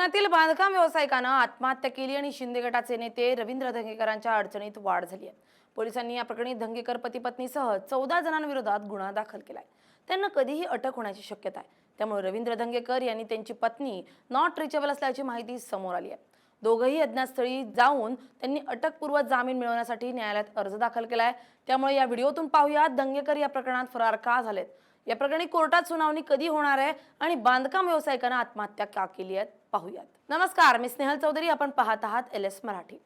पुण्यातील बांधकाम व्यावसायिकानं आत्महत्या केली आणि शिंदे गटाचे नेते रवींद्र धंगेकरांच्या अडचणीत वाढ झाली आहे। पोलिसांनी या प्रकरणी धंगेकर पती पत्नीसह 14 जणांविरोधात गुन्हा दाखल केलाय। त्यांना कधीही अटक होण्याची शक्यता आहे। त्यामुळे रवींद्र धंगेकर यांनी त्यांची पत्नी नॉट रिचेबल असल्याची माहिती समोर आली आहे। दोघंही अज्ञातस्थळी जाऊन त्यांनी अटकपूर्व जामीन मिळवण्यासाठी न्यायालयात अर्ज दाखल केलाय। त्यामुळे या व्हिडिओतून पाहूया धंगेकर या प्रकरणात फरार का झालेत, या प्रकरणी कोर्टात सुनावणी कधी होणार आहे आणि बांधकाम व्यावसायिकांना आत्महत्या का केली आहे पाहूयात। नमस्कार, मी स्नेहल चौधरी, आपण पाहत आहात LS मराठी।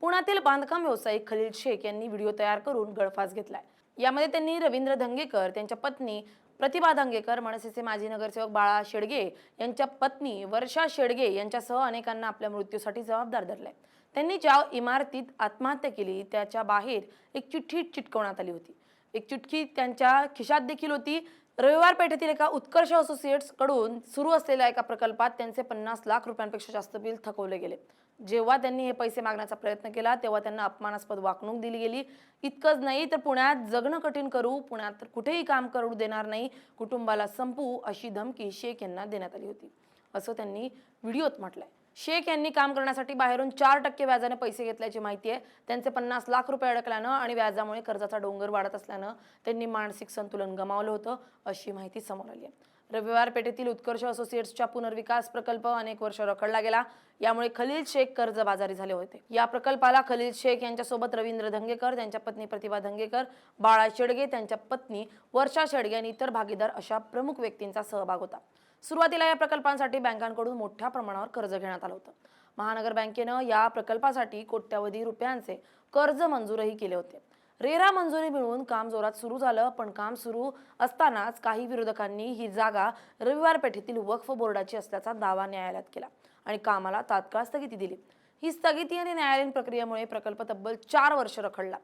पुण्यातील बांधकाम व्यावसायिक खलील शेख यांनी व्हिडिओ तयार करून गळफास घेतलाय। यामध्ये त्यांनी रवींद्र धंगेकर, त्यांच्या पत्नी प्रतिभा धंगेकर, मनसेचे माजी नगरसेवक बाळा शेडगे यांच्या पत्नी वर्षा शेडगे यांच्यासह अनेकांना आपल्या मृत्यूसाठी जबाबदार धरले। त्यांनी ज्या इमारतीत आत्महत्या केली त्याच्या बाहेर एक चिठ्ठी चिटकवण्यात आली होती। एक चिठ्ठी त्यांच्या खिशात देखील होती। रविवार पेठेतील एका उत्कर्ष असोसिएट्स कडून सुरू असलेल्या एका प्रकल्पात त्यांचे 50 लाख रुपयांपेक्षा जास्त बिल थकवले गेले। जेव्हा त्यांनी हे पैसे मागण्याचा प्रयत्न केला तेव्हा त्यांना अपमानास्पद वागणूक दिली गेली। इतकंच नाही तर पुण्यात जगणं कठीण करू, पुण्यात कुठेही काम करू देणार नाही, कुटुंबाला संपू अशी धमकी शेख यांना देण्यात आली होती, असं त्यांनी व्हिडिओत म्हटलंय। शेख यांनी काम करण्यासाठी बाहेरून 4% व्याजाने पैसे घेतल्याची माहिती आहे। त्यांचे 50 लाख रुपये अडकल्यानं आणि व्याजामुळे कर्जाचा डोंगर वाढत असल्यानं त्यांनी मानसिक संतुलन गमावलं होतं, अशी माहिती समोर आली आहे। रविवार पेठेतील उत्कर्ष असोसिएट्सचा पुनर्विकास प्रकल्प अनेक वर्ष रखडला गेला। यामुळे खलील शेख कर्जबाजारी झाले होते। या प्रकल्पाला खलील शेख यांच्यासोबत रवींद्र धंगेकर, त्यांच्या पत्नी प्रतिभा धंगेकर, बाळा शेडगे, त्यांच्या पत्नी वर्षा शेडगे आणि इतर भागीदार अशा प्रमुख व्यक्तींचा सहभाग होता। सुरुवातीला या प्रकल्पांसाठी बँकांकडून मोठ्या प्रमाणावर कर्ज घेण्यात आलं होतं। महानगर बँकेनं या प्रकल्पासाठी कोट्यवधी रुपयांचे कर्ज मंजूरही केले होते। रेरा मंजुरी मिळून काम जोरात सुरू झालं, पण काम सुरू असतानाच काही विरोधकांनी ही जागा रविवार पेठेतील वक्फ बोर्डाची असल्याचा दावा न्यायालयात केला आणि कामाला तात्काळ स्थगिती दिली। ही स्थगिती आणि न्यायालयीन प्रक्रियेमुळे प्रकल्प तब्बल 4 वर्ष रखडला।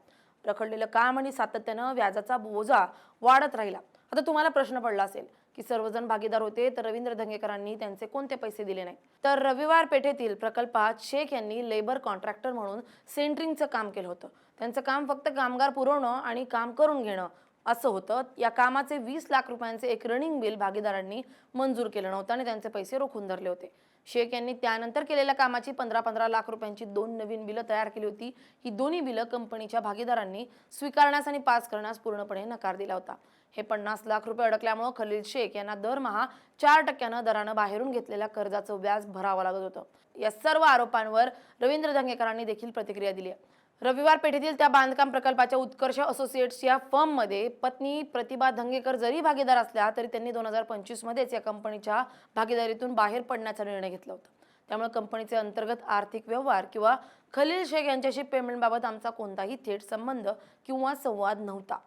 रखडलेलं काम आणि सातत्यानं व्याजाचा बोजा वाढत राहिला। आता तुम्हाला प्रश्न पडला असेल की सर्वजण भागीदार होते तर रवींद्र धंगेकरांनी त्यांचे कोणते पैसे दिले नाही? तर रविवार पेठेतील प्रकल्पात शेख यांनी लेबर कॉन्ट्रॅक्टर म्हणून सेंटरिंगचं काम केलं होतं। त्यांचं काम फक्त कामगार पुरवणं आणि काम करून घेणं असं होतं। या कामाचे 20 लाख रुपयांचे एक रनिंग बिल भागीदारांनी मंजूर केलं नव्हतं आणि त्यांचे पैसे रोखून धरले होते। शेख यांनी त्यानंतर केलेल्या कामाची 15-15 लाख रुपयांची 2 नवीन बिलं तयार केली होती। ही दोन्ही बिलं कंपनीच्या भागीदारांनी स्वीकारण्यास आणि पास करण्यास पूर्णपणे नकार दिला होता। हे 50 लाख रुपये अडकल्यामुळे खलील शेख यांना दरमहा 4% दरानं बाहेरून घेतलेल्या कर्जाचं व्याज भरावं लागत होतं। या सर्व आरोपांवर रवींद्र धंगेकरांनी देखील प्रतिक्रिया दिली आहे। रविवार पेठेतील त्या बांधकाम प्रकल्पाच्या उत्कर्ष असोसिएट्स या फर्ममध्ये पत्नी प्रतिभा धंगेकर जरी भागीदार असल्या तरी त्यांनी 2025 मध्येच या कंपनीच्या भागीदारीतून बाहेर पडण्याचा निर्णय घेतला होता। त्यामुळे कंपनीचे अंतर्गत आर्थिक व्यवहार किंवा खलील शेख यांच्याशी पेमेंटबाबत आमचा कोणताही थेट संबंध किंवा संवाद नव्हता।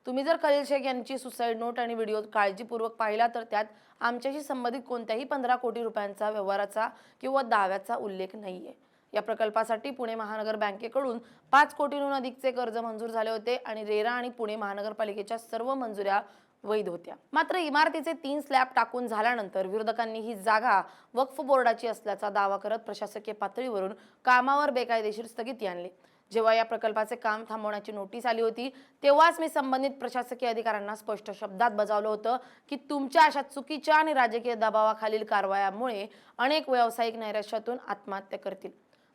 तुम्ही जर खलील शेख यांची सुसाईड नोट आणि व्हिडिओ काळजीपूर्वक पाहिला तर त्यात आमच्याशी संबंधित कोणत्याही 15 कोटी रुपयांचा व्यवहाराचा किंवा दाव्याचा उल्लेख नाहीये। या प्रकल्पासाठी पुणे महानगर बँकेकडून 5 कोटींहून अधिकचे कर्ज मंजूर झाले होते आणि रेरा आणि पुणे महानगरपालिकेच्या सर्व मंजुऱ्या वैध होत्या। मात्र इमारतीचे 3 स्लॅब टाकून झाल्यानंतर विरोधकांनी ही जागा वक्फ बोर्डाची असल्याचा दावा करत प्रशासकीय पातळीवरून कामावर बेकायदेशीर स्थगिती आणली। जेव्हा या प्रकल्पाचे काम थांबवण्याची नोटीस आली होती तेव्हाच मी संबंधित प्रशासकीय अधिकाऱ्यांना स्पष्ट शब्दात बजावलं होतं की तुमच्या अशा चुकीच्या आणि राजकीय दबावाखालील कारवायामुळे अनेक व्यावसायिक नैराश्यातून आत्महत्या करतील।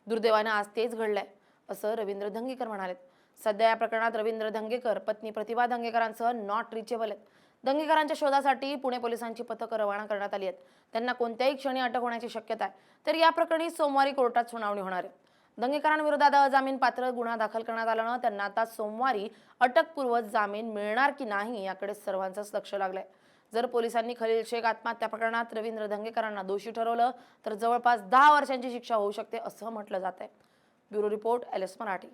दुर्दैवाने आज तेच घडलंय, असं रवींद्र धंगेकर म्हणाले। सध्या या प्रकरणात रवींद्र धंगेकर, पत्नी प्रतिभा धंगेकरांसह नॉट रिचेबल आहेत। धंगेकरांच्या शोधासाठी पुणे पोलिसांची पथकं रवाना करण्यात आली आहेत। त्यांना कोणत्याही क्षणी अटक होण्याची शक्यता आहे। तर या प्रकरणी सोमवारी कोर्टात सुनावणी होणार आहे। धंगेकरांविरोधात अजामीन पात्र गुन्हा दाखल करण्यात आल्यानं त्यांना आता सोमवारी अटकपूर्व जामीन मिळणार की नाही याकडे सर्वांचंच लक्ष लागलंय। जर पोलिसांनी खलील शेख आत्महत्या प्रकरणात रवींद्र धंगेकरांना दोषी ठरवलं तर जवळपास 10 वर्षांची शिक्षा होऊ शकते असं म्हटलं जात आहे। Bureau report LS Marathi.